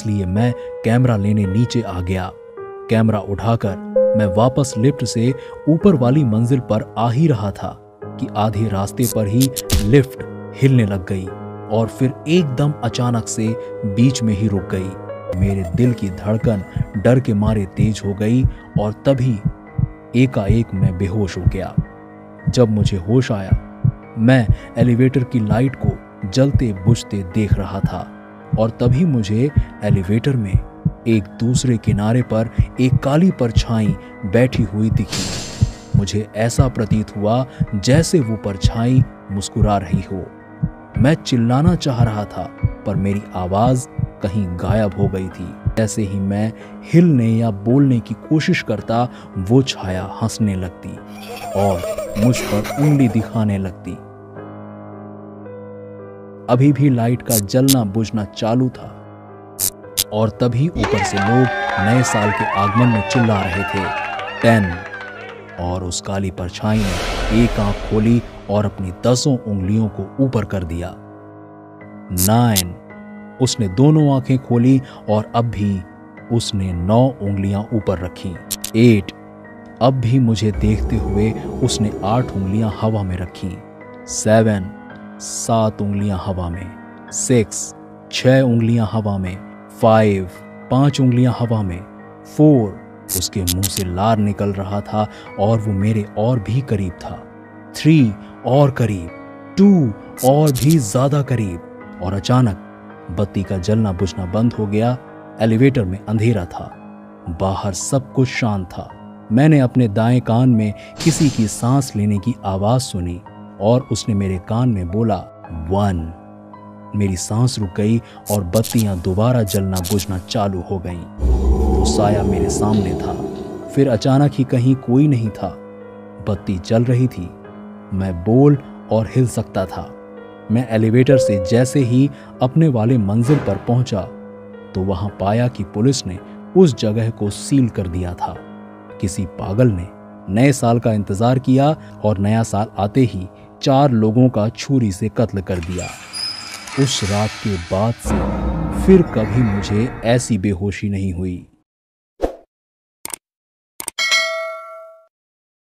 इसलिए मैं कैमरा लेने नीचे आ गया। कैमरा उठाकर मैं वापस लिफ्ट से ऊपर वाली मंजिल पर आ ही रहा था कि आधे रास्ते पर ही लिफ्ट हिलने लग गई और फिर एकदम अचानक से बीच में ही रुक गई। मेरे दिल की धड़कन डर के मारे तेज हो गई और तभी एकाएक मैं बेहोश हो गया। जब मुझे होश आया, मैं एलिवेटर की लाइट को जलते बुझते देख रहा था और तभी मुझे एलिवेटर में एक दूसरे किनारे पर एक काली परछाई बैठी हुई दिखी। मुझे ऐसा प्रतीत हुआ जैसे वो परछाई मुस्कुरा रही हो। मैं चिल्लाना चाह रहा था पर मेरी आवाज कहीं गायब हो गई थी। जैसे ही मैं हिलने या बोलने की कोशिश करता, वो छाया हंसने लगती और मुझ पर उंगली दिखाने लगती। अभी भी लाइट का जलना बुझना चालू था और तभी ऊपर से लोग नए साल के आगमन में चिल्ला रहे थे 10 और उस काली परछाई ने एक आंख खोली और अपनी 10 उंगलियों को ऊपर कर दिया। 9 उसने दोनों आंखें खोली और अब भी उसने 9 उंगलियां ऊपर रखी। 8 अब भी मुझे देखते हुए उसने 8 उंगलियां हवा में रखी। 7 उंगलियां हवा में। 6 उंगलियां हवा में। 5 उंगलियां हवा में। 4 उसके मुंह से लार निकल रहा था और वो मेरे और भी करीब था। 3 और करीब। 2 और भी ज्यादा करीब। और अचानक बत्ती का जलना बुझना बंद हो गया। एलिवेटर में अंधेरा था। बाहर सब कुछ शांत था। मैंने अपने दाएं कान में किसी की सांस लेने की आवाज सुनी और उसने मेरे कान में बोला 1। मेरी सांस रुक गई और बत्तियां दोबारा जलना बुझना चालू हो गईं। वो साया मेरे सामने था। फिर अचानक ही कहीं कोई नहीं था। बत्ती जल रही थी। मैं बोल और हिल सकता था। मैं एलिवेटर से जैसे ही अपने वाले मंजिल पर पहुंचा तो वहां पाया कि पुलिस ने उस जगह को सील कर दिया था। किसी पागल ने नए साल का इंतजार किया और नया साल आते ही 4 लोगों का छुरी से कत्ल कर दिया। उस रात के बाद से फिर कभी मुझे ऐसी बेहोशी नहीं हुई।